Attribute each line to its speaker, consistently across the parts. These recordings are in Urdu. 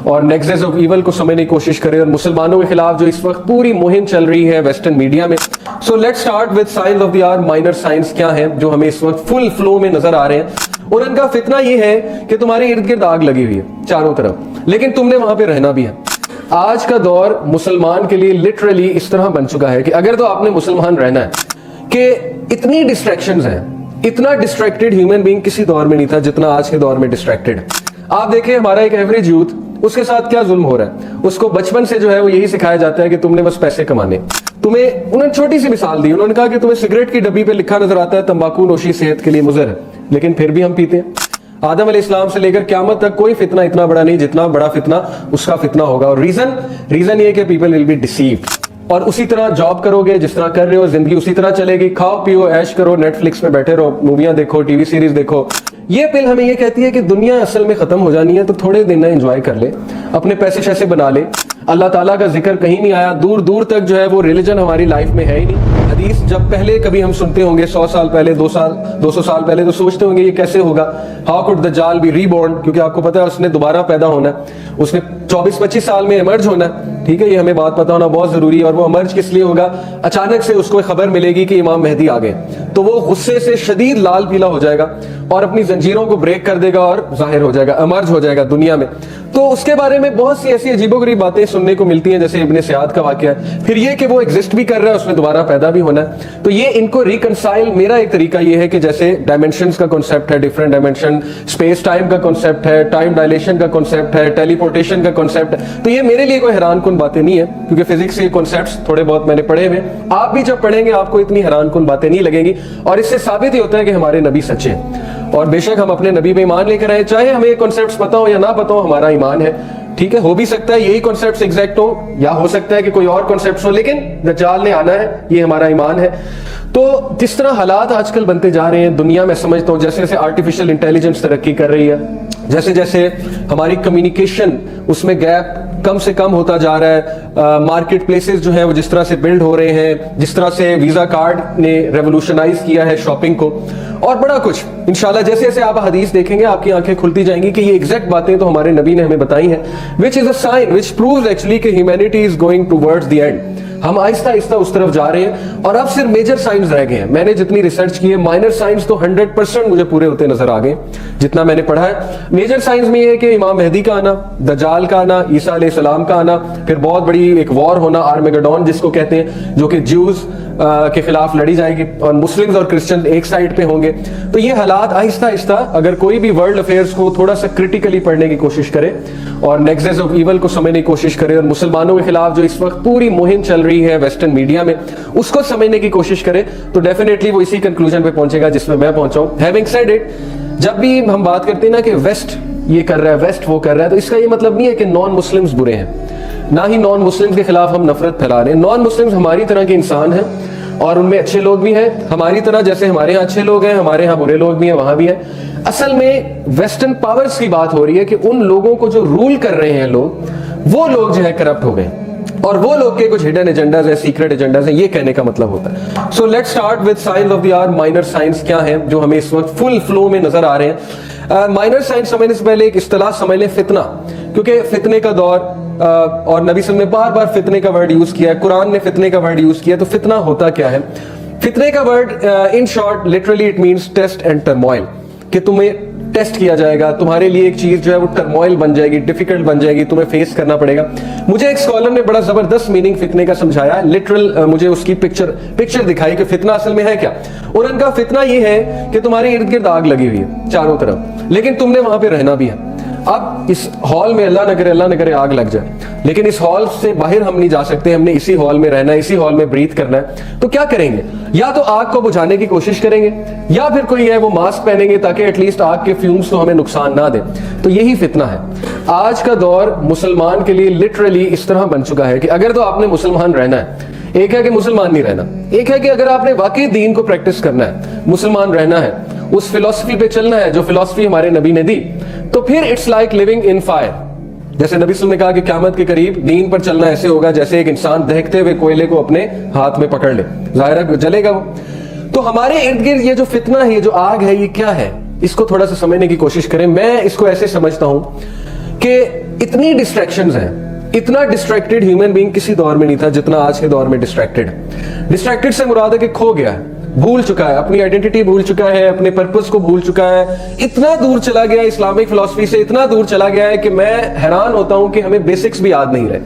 Speaker 1: اور نیکسس آف ایول کو سمجھنے کی کوشش کریں اور مسلمانوں کے خلاف جو اس وقت پوری مہم چل رہی ہے ویسٹرن میڈیا میں. So let's start with signs of the hour. Minor signs کیا ہے جو ہمیں اس وقت فل فلو میں نظر آ رہے ہیں, اور ان کا فتنہ یہ ہے کہ تمہارے ارد گرد آگ لگی ہوئی ہے چاروں طرف, لیکن تم نے وہاں پہ رہنا بھی ہے. آج کا دور مسلمان کے لیے لٹرلی اس طرح بن چکا ہے کہ اگر تو آپ نے مسلمان رہنا ہے کہ اتنی ڈسٹریکشنز ہیں, اتنا ڈسٹریکٹڈ ہیومن بینگ کسی دور میں نہیں تھا جتنا آج کے دور میں ڈسٹریکٹڈ ہے. آپ دیکھیں ہمارا ایک ایوریج یوتھ, اس کے ساتھ کیا ظلم ہو رہا ہے. اس کو بچپن سے جو ہے وہ یہی سکھایا جاتا ہے کہ تم نے بس پیسے کمانے. انہوں نے چھوٹی سی مثال دی, انہوں نے کہا کہ تمہیں سگریٹ کی ڈبی پہ لکھا نظر آتا ہے تمباکو نوشی صحت کے لیے مضر ہے, لیکن پھر بھی ہم پیتے ہیں. آدم علیہ السلام سے لے کر قیامت تک کوئی فتنہ اتنا بڑا نہیں جتنا بڑا فتنہ اس کا فتنہ ہوگا. اور ریزن یہ کہ پیپل ول بی ڈیسیوڈ. اور اسی طرح جاب کرو گے جس طرح کر رہے ہو, زندگی اسی طرح چلے گی. کھاؤ پیو ایش کرو, نیٹ فلکس میں بیٹھے رہو, موویاں دیکھو, ٹی وی سیریز دیکھو. یہ پل ہمیں یہ کہتی ہے کہ دنیا اصل میں ختم ہو جانی ہے, تو تھوڑے دن انجوائے کر لے, اپنے پیسے شیسے بنا لے. اللہ تعالیٰ کا ذکر کہیں نہیں آیا, دور دور تک جو ہے وہ ریلیجن ہماری لائف میں ہے ہی نہیں. حدیث جب پہلے کبھی ہم سنتے ہوں گے 100 سال پہلے, 200 سال پہلے, تو سوچتے ہوں گے یہ کیسے ہوگا, ہاؤ کوڈ دجال بی ری بورن, کیونکہ آپ کو پتا ہے اس نے دوبارہ پیدا ہونا ہے, اس نے 24-25 سال میں ایمرج ہونا ہے. ٹھیک ہے, یہ ہمیں بات پتا ہونا بہت ضروری ہے. اور وہ ایمرج کس لیے ہوگا؟ اچانک سے اس کو خبر ملے گی کہ امام مہدی آ گئے, تو وہ غصے سے شدید لال پیلا ہو جائے گا اور اپنی زنجیروں کو بریک کر دے گا اور ظاہر ہو جائے گا, ایمرج ہو جائے گا دنیا میں. تو اس کے بارے میں بہت سی ایسی عجیب و غریب باتیں سننے کو ملتی ہیں, جیسے ابن سیاد کا واقعہ ہے. پھر یہ کہ وہ ایگزسٹ بھی کر رہا ہے, اس میں دوبارہ پیدا بھی ہونا ہے. تو یہ ان کو ریکنسائل, میرا ایک طریقہ یہ ہے کہ جیسے ڈائمینشنز کا کنسیپٹ ہے, ڈفرنٹ ڈائمینشن, اسپیس ٹائم کا کنسیپٹ ہے, ٹائم ڈائلیشن کا کنسیپٹ ہے, ٹیلی پورٹیشن کا کنسیپٹ ہے, تو یہ میرے لیے کوئی حیران کن باتیں نہیں ہے, کیونکہ فزکس کے کنسیپٹس تھوڑے بہت میں نے پڑھے ہوئے. آپ بھی جب پڑھیں گے آپ کو اتنی حیران کن باتیں نہیں لگیں گی, اور اس سے ثابت ہی ہوتا ہے کہ ہمارے نبی سچے ہیں. اور بے شک ہم اپنے نبی پہ ایمان لے کر آئے, چاہے ہمیں یہ کنسیپٹس پتا ہو یا نہ پتا ہو, ہمارا ایمان ہے. ٹھیک ہے, ہو بھی سکتا ہے یہی کنسیپٹس ایگزیکٹ ہو, یا ہو سکتا ہے کہ کوئی اور کنسیپٹس ہو, لیکن دجال نے آنا ہے, یہ ہمارا ایمان ہے. تو جس طرح حالات آج کل بنتے جا رہے ہیں دنیا میں, سمجھتا ہوں جیسے جیسے آرٹیفیشل انٹیلیجنس ترقی کر رہی ہے, جیسے جیسے ہماری کمیونیکیشن اس میں گیپ کم سے کم ہوتا جا رہا ہے, مارکیٹ پلیسز جو ہیں وہ جس طرح سے بلڈ ہو رہے ہیں, جس طرح سے ویزا کارڈ نے ریولوشنائز کیا ہے شاپنگ کو, اور بڑا کچھ انشاءاللہ جیسے جیسے آپ حدیث دیکھیں گے آپ کی آنکھیں کھلتی جائیں گی کہ یہ ایگزیکٹ باتیں تو ہمارے نبی نے ہمیں بتائی ہیں, which is a sign which proves actually کہ humanity is going towards the end. ہم آہستہ آہستہ اس طرف جا رہے ہیں, اور اب صرف میجر سائنس رہ گئے ہیں. میں نے جتنی ریسرچ کی ہے, مائنر سائنس تو 100% مجھے پورے ہوتے نظر آ گئے جتنا میں نے پڑھا ہے. میجر سائنس میں یہ ہے کہ امام مہدی کا آنا, دجال کا آنا, عیسیٰ علیہ السلام کا آنا, پھر بہت بڑی ایک وار ہونا, آرمیگڈون جس کو کہتے ہیں, جو کہ جیوز کے خلاف لڑی جائے گی, اور مسلمز اور کرسچن ایک سائڈ پہ ہوں گے. تو یہ حالات آہستہ آہستہ, اگر کوئی بھی ورلڈ افیئرس کو تھوڑا سا کریٹیکلی پڑھنے کی کوشش کرے اور نیکسس آف ایول کو سمجھنے کی کوشش کرے, اور مسلمانوں کے خلاف جو اس وقت پوری مہم چل رہی ہے ویسٹرن میڈیا میں اس کو سمجھنے کی کوشش کرے, تو ڈیفینیٹلی وہ اسی کنکلوژن پہ پہنچے گا جس میں میں پہنچا ہوں. ہیونگ سیڈ اٹ, جب بھی ہم بات کرتے ہیں نا کہ ویسٹ یہ کر رہا ہے, ویسٹ وہ کر رہا ہے, تو اس کا یہ مطلب نہیں ہے کہ نان مسلمز برے ہیں, نہ ہی نان مسلمز کے خلاف ہم نفرت پھیلا رہے ہیں. نان مسلمز ہماری طرح کے انسان ہیں, اور ان میں اچھے لوگ بھی ہیں ہماری طرح, جیسے ہمارے ہاں اچھے لوگ ہیں ہمارے ہاں برے لوگ بھی ہیں, وہاں بھی ہیں. اصل میں ویسٹرن پاورز کی بات ہو رہی ہے کہ ان لوگوں کو جو رول کر رہے ہیں لوگ, وہ لوگ جو ہے کرپٹ ہو گئے, اور وہ لوگ کے کچھ ہڈن ایجنڈاز ہیں, سیکرٹ ایجنڈاز ہیں, یہ کہنے کا مطلب ہوتا ہے. So let's start with signs of the hour. Minor signs کیا ہے جو ہمیں اس وقت فل فلو میں نظر آ رہے ہیں. مائنر سائنس سمجھنے سے پہلے ایک اصطلاح سمجھ لیں, فتنہ, کیونکہ فتنے کا دور, اور نبی صلی اللہ علیہ وسلم نے بار بار فتنے کا ورڈ یوز کیا ہے, قرآن نے فتنے کا ورڈ یوز کیا ہے. تو فتنہ ہوتا کیا ہے؟ فتنے کا word in short literally it means test and turmoil, کہ تمہیں ٹیسٹ کیا جائے گا, تمہارے لیے ایک چیز جو ہے وہ ٹرموائل بن جائے گی, ڈیفیکلٹ بن جائے گی, تمہیں فیس کرنا پڑے گا. مجھے ایک اسکالر نے بڑا زبردست میننگ فتنے کا سمجھایا, لٹرل مجھے اس کی پکچر دکھائی کہ فتنہ اصل میں ہے کیا. اور ان کا فتنہ یہ ہے کہ تمہارے ارد گرد آگ لگی ہوئی ہے چاروں طرف, لیکن تم نے وہاں پہ رہنا بھی ہے. اب اس ہال میں اللہ نہ کرے آگ لگ جائے, لیکن اس ہال سے باہر ہم نہیں جا سکتے, ہم نے اسی ہال میں رہنا ہے, اسی ہال میں بریتھ کرنا ہے. تو کیا کریں گے؟ یا تو آگ کو بجھانے کی کوشش کریں گے, یا پھر کوئی ہے وہ ماسک پہنیں گے تاکہ ایٹ لیسٹ آگ کے فیومز تو ہمیں نقصان نہ دیں. تو یہی فتنہ ہے. آج کا دور مسلمان کے لیے لٹرلی اس طرح بن چکا ہے کہ اگر تو آپ نے مسلمان رہنا ہے, ایک ہے کہ مسلمان نہیں رہنا, ایک ہے کہ اگر آپ نے واقعی دین کو پریکٹس کرنا ہے, مسلمان رہنا ہے, اس فلسفی پہ چلنا ہے جو فلسفی ہمارے نبی نے دی, تو پھر it's like living in fire. جیسے نبی صلی اللہ علیہ وسلم نے کہا کہ قیامت کے قریب دین پر چلنا ایسے ہوگا جیسے ایک انسان دہکتے ہوئے کوئلے کو اپنے ہاتھ میں پکڑ لے, ظاہر ہے جلے گا وہ. تو ہمارے ارد گرد یہ جو فتنہ ہے, یہ جو آگ ہے, یہ کیا ہے, اس کو تھوڑا سا سمجھنے کی کوشش کریں. میں اس کو ایسے سمجھتا ہوں کہ اتنی ڈسٹریکشنز ہیں, اتنا ڈسٹریکٹڈ ہیومن بینگ کسی دور میں نہیں تھا جتنا آج کے دور میں ڈسٹریکٹڈ. ڈسٹریکٹڈ سے مراد ہے کہ کھو گیا ہے, بھول چکا ہے, اپنی آئیڈینٹی بھول چکا ہے, اپنے پرپس کو بھول چکا ہے, اتنا دور چلا گیا اسلامک فلسفی سے, اتنا دور چلا گیا ہے کہ میں حیران ہوتا ہوں کہ ہمیں بیسکس بھی یاد نہیں رہے.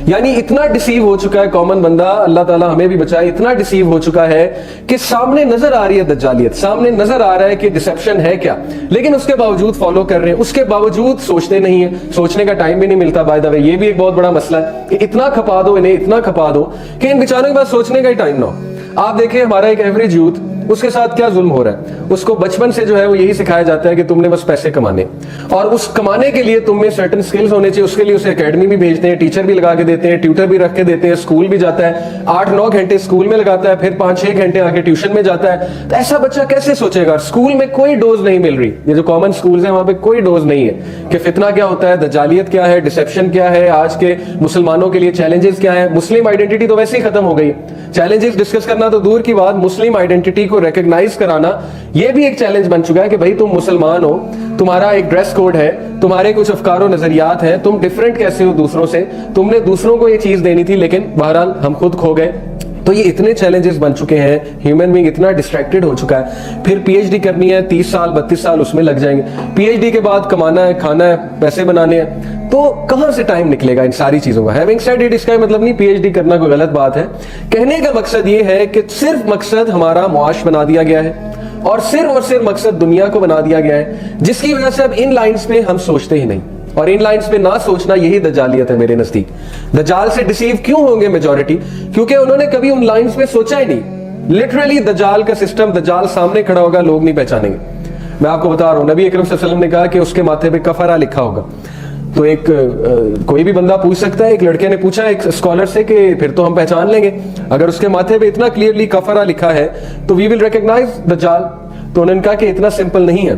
Speaker 1: یعنی اتنا ڈسیو ہو چکا ہے کامن بندہ, اللہ تعالیٰ ہمیں بھی بچائے, اتنا ڈسیو ہو چکا ہے کہ سامنے نظر آ رہی ہے دجالیت, سامنے نظر آ رہا ہے کہ ڈسیپشن ہے کیا, لیکن اس کے باوجود فالو کر رہے ہیں, اس کے باوجود سوچتے نہیں ہیں, سوچنے کا ٹائم بھی نہیں ملتا. بائی دا وے یہ بھی ایک بہت بڑا مسئلہ ہے کہ اتنا کھپا دو انہیں, اتنا کھپا دو کہ ان بیچاروں کے پاس سوچنے کا ہی ٹائم نہ ہو. آپ دیکھیں ہمارا ایک ایوریج یوتھ, اس کے ساتھ کیا ظلم ہو رہا ہے. اس کو بچپن سے جو ہے وہ یہی سکھایا جاتا ہے کہ تم نے بس پیسے کمانے, اور اس کمانے کے لیے تم میں سرٹن سکلز ہونے چاہیے. اس کے لیے اسے اکیڈمی بھی بھیجتے ہیں, ٹیچر بھی لگا کے دیتے ہیں, ٹیوٹر بھی رکھ کے دیتے ہیں, اسکول بھی جاتا ہے, 8-9 گھنٹے اسکول میں لگاتا ہے, پھر 5-6 گھنٹے آ کے ٹیوشن میں جاتا ہے. تو ایسا بچہ کیسے سوچے گا؟ اسکول میں کوئی ڈوز نہیں مل رہی, یہ جو کامن اسکولز ہیں وہاں پہ کوئی ڈوز نہیں ہے کہ فتنہ کیا ہوتا ہے, دجالیت کیا ہے, ڈسیپشن کیا ہے, آج کے مسلمانوں کے لیے چیلنجز کیا ہے. مسلم آئیڈینٹی تو ویسے ہی ختم ہو گئی, چیلنجز ڈسکس کرنا تو دور کی بات, مسلم آئیڈینٹی کو ریکگنائز کرانا یہ بھی ایک چیلنج بن چکا ہے کہ بھائی تم مسلمان ہو, تمہارا ایک ڈریس کوڈ ہے, تمہارے کچھ افکار و نظریات ہیں, تم ڈیفرنٹ کیسے ہو دوسروں سے, تم نے دوسروں کو یہ چیز دینی تھی لیکن بہرحال ہم خود کھو گئے. تو یہ اتنے چیلنجز بن چکے ہیں, ہیومن بینگ اتنا ڈسٹریکٹڈ ہو چکا ہے. پھر پی ایچ ڈی کرنی ہے, 30 سال 32 سال اس میں لگ جائیں گے. پی ایچ ڈی کے بعد کمانا ہے, کھانا ہے, پیسے بنانے ہیں, تو کہاں سے ٹائم نکلے گا ان ساری چیزوں کا. ہیونگ سیڈ اٹ, اس کا مطلب نہیں پی ایچ ڈی کرنا کوئی غلط بات ہے. کہنے کا مقصد یہ ہے کہ صرف مقصد ہمارا معاش بنا دیا گیا ہے, اور صرف مقصد دنیا کو بنا دیا گیا ہے, جس کی وجہ سے اب ان لائنز پہ ہم سوچتے ہی نہیں. اور ان لائنز پہ نہ سوچنا یہی دجالیت ہے میرے نزدیک. دجال سے ڈسیو کیوں ہوں گے میجورٹی؟ کیونکہ انہوں نے کبھی ان لائنز پہ سوچا ہی نہیں. لٹرلی دجال کا سسٹم, دجال سامنے کھڑا ہوگا, لوگ نہیں پہچانیں گے. میں آپ کو بتا رہا ہوں, نبی اکرم صلی اللہ علیہ وسلم نے کہا کہ اس کے ماتھے پہ کفرہ لکھا ہوگا. تو ایک کوئی بھی بندہ پوچھ سکتا ہے, ایک لڑکے نے پوچھا ایک اسکالر سے کہ پھر تو ہم پہچان لیں گے اگر اس کے ماتھے پہ اتنا کلیئرلی کفرہ لکھا ہے تو وی ول ریکگنائز دجال. تو انہوں نے کہا کہ اتنا سمپل نہیں ہے.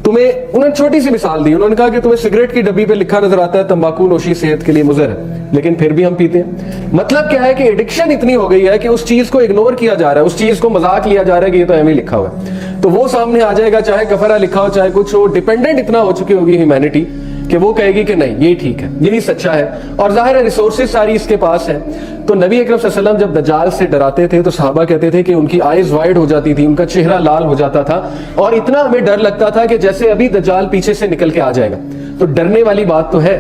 Speaker 1: انہوں نے چھوٹی سی مثال دی, انہوں نے کہا کہ تمہیں سگریٹ کی ڈبی پہ لکھا نظر آتا ہے تمباکو نوشی صحت کے لیے مضر ہے, لیکن پھر بھی ہم پیتے ہیں. مطلب کیا ہے کہ ایڈکشن اتنی ہو گئی ہے کہ اس چیز کو اگنور کیا جا رہا ہے, اس چیز کو مذاق لیا جا رہا ہے کہ یہ تو ایویں لکھا ہوا ہے, تو وہ سامنے آ جائے گا چاہے کفرہ لکھا ہو چاہے کچھ ہو. ڈیپینڈنٹ اتنا ہو چکی ہوگی ہیومینٹی کہ وہ کہے گی کہ نہیں یہ ٹھیک ہے, یہی سچا ہے, اور ظاہر ہے ریسورسز ساری اس کے پاس ہیں. تو نبی اکرم صلی اللہ علیہ وسلم جب دجال سے ڈراتے تھے تو صحابہ کہتے تھے کہ ان کی آئیز وائڈ ہو جاتی تھی, ان کا چہرہ لال ہو جاتا تھا, اور اتنا ہمیں ڈر لگتا تھا کہ جیسے ابھی دجال پیچھے سے نکل کے آ جائے گا. تو ڈرنے والی بات تو ہے,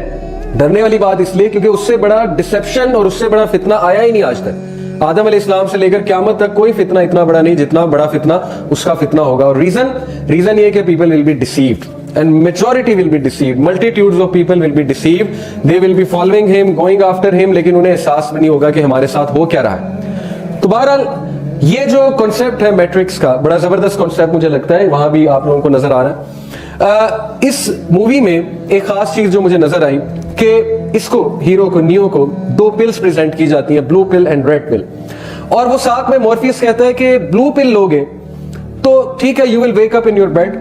Speaker 1: ڈرنے والی بات اس لیے کیونکہ اس سے بڑا ڈسیپشن اور اس سے بڑا فتنہ آیا ہی نہیں آج تک. آدم علیہ السلام سے لے کر قیامت تک کوئی فتنہ اتنا بڑا نہیں جتنا بڑا فتنہ اس کا فتنہ ہوگا. اور ریزن یہ کہ people will be deceived, and majority will be deceived, multitudes of people will be deceived, they will be following him, going after him, لیکن انہیں احساس بھی نہیں ہوگا کہ ہمارے ساتھ ہو کیا رہا ہے. تو بہرحال یہ جو کنسپٹ ہے میٹرکس کا, بڑا زبردست کنسپٹ مجھے لگتا ہے, وہاں بھی آپ لوگوں کو نظر آ رہا ہے. اس مووی میں ایک خاص چیز جو مجھے نظر آئی کہ اس کو ہیرو کو, نیو کو 2 پلز پریزنٹ کی جاتی ہیں, بلو پل اینڈ ریڈ پل, اور وہ ساتھ میں مورفیس کہتا ہے کہ بلو پل لوگے تو ٹھیک ہے, you will wake up in your bed,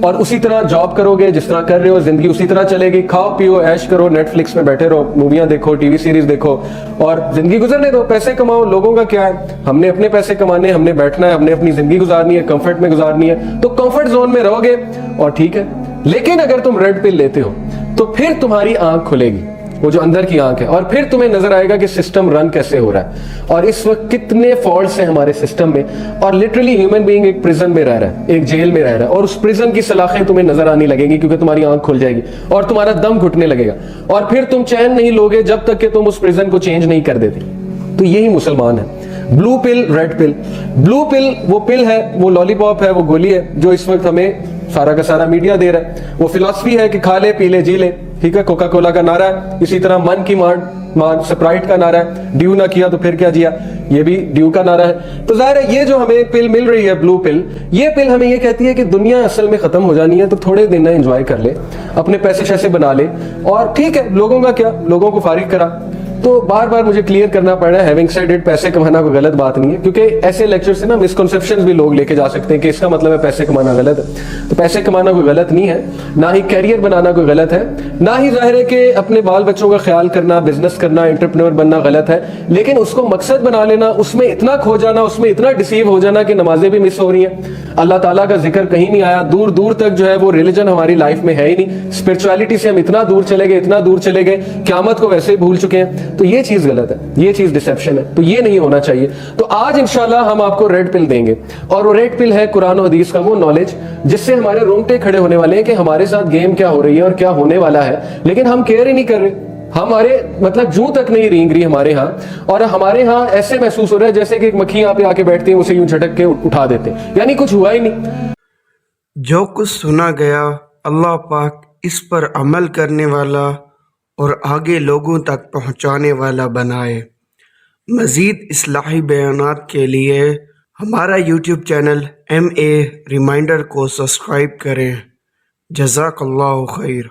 Speaker 1: اور اسی طرح جاب کرو گے جس طرح کر رہے ہو, زندگی اسی طرح چلے گی, کھاؤ پیو ایش کرو, نیٹ فلکس میں بیٹھے رہو, موویاں دیکھو, ٹی وی سیریز دیکھو, اور زندگی گزرنے دو, پیسے کماؤ. لوگوں کا کیا ہے, ہم نے اپنے پیسے کمانے, ہم نے بیٹھنا ہے, ہم نے اپنی زندگی گزارنی ہے, کمفرٹ میں گزارنی ہے, تو کمفرٹ زون میں رہو گے اور ٹھیک ہے. لیکن اگر تم ریڈ پل لیتے ہو تو پھر تمہاری آنکھ کھلے گی, وہ جو اندر کی آنکھ ہے, اور پھر تمہیں نظر آئے گا کہ سسٹم رن کیسے ہو رہا ہے, اور اس وقت کتنے فالٹس ہیں ہمارے سسٹم میں, اور لٹرلی ہیومن بینگ ایک پریزن میں رہ رہا ہے, ایک جیل میں رہ رہا ہے, اور اس پریزن کی سلاخیں تمہیں نظر آنے لگیں گی کیونکہ تمہاری آنکھ کھل جائے گی اور تمہارا دم گھٹنے لگے گا, اور پھر تم چین نہیں لوگے جب تک کہ تم اس پریزن کو چینج نہیں کر دیتے. تو یہی مسلمان ہے. بلو پل, ریڈ پل. بلو پل وہ پل ہے, وہ لالی پاپ ہے, وہ گولی ہے جو اس وقت ہمیں سارا کا سارا میڈیا دے رہا ہے. وہ فلسفی ہے کہ کھا لے پی لے جی لے, ٹھیک ہے, کوکا کولا کا نعرہ ہے, اسی طرح من کی مان سپرائٹ کا نعرہ ہے, ڈیو نہ کیا تو پھر کیا جیا, یہ بھی ڈیو کا نعرہ ہے. تو ظاہر ہے یہ جو ہمیں پل مل رہی ہے بلو پل, یہ پل ہمیں یہ کہتی ہے کہ دنیا اصل میں ختم ہو جانی ہے, تو تھوڑے دن انجوائے کر لے, اپنے پیسے شیسے بنا لے, اور ٹھیک ہے لوگوں کا کیا, لوگوں کو فارغ کرا, تو بار بار مجھے کلیئر کرنا پڑ رہا ہے ہیونگ سیڈ اٹ پیسے کمانا کوئی غلط بات نہیں ہے, کیونکہ ایسے لیکچر سے نا مسکنسیپشنز بھی لوگ لے کے جا سکتے ہیں کہ اس کا مطلب ہے پیسے کمانا غلط ہے. تو پیسے کمانا کوئی غلط نہیں ہے, نہ ہی کیریئر بنانا کوئی غلط ہے, نہ ہی ظاہر ہے کہ اپنے بال بچوں کا خیال کرنا, بزنس کرنا, انٹرپرینور بننا غلط ہے, لیکن اس کو مقصد بنا لینا, اس میں اتنا کھو جانا, اس میں اتنا ڈیسیو ہو جانا کہ نمازیں بھی مس ہو رہی ہیں, اللہ تعالیٰ کا ذکر کہیں نہیں آیا, دور دور تک جو ہے وہ ریلیجن ہماری لائف میں ہے ہی نہیں, اسپرچویلٹی سے ہم اتنا دور چلے گئے, اتنا دور چلے گئے, قیامت کو ویسے ہی بھول چکے ہیں. تو یہ چیز غلط ہے, یہ چیز ڈسیپشن ہے, تو یہ نہیں ہونا چاہیے. تو آج انشاءاللہ ہم آپ کو ریڈ پل دیں گے, اور وہ ریڈ پل ہے قرآن و حدیث کا وہ نالج جس سے ہمارے رونگٹے کھڑے ہونے والے ہیں کہ ہمارے ساتھ گیم کیا ہو رہی ہے اور کیا ہونے والا ہے, لیکن ہم کیئر ہی نہیں کر رہے. ہمارے مطلب جوں تک نہیں رینگ رہی ہمارے ہاں, اور ہمارے ہاں ایسے محسوس ہو رہا ہے جیسے کہ ایک مکھی یہاں پہ آ کے بیٹھتی ہیں, اسے یوں جھٹک کے اٹھا دیتے ہیں, یعنی کچھ ہوا ہی نہیں.
Speaker 2: جو کچھ سنا گیا اللہ پاک اس پر عمل کرنے والا اور آگے لوگوں تک پہنچانے والا بنائے. مزید اصلاحی بیانات کے لیے ہمارا یوٹیوب چینل MA ریمائنڈر کو سبسکرائب کریں. جزاک اللہ خیر.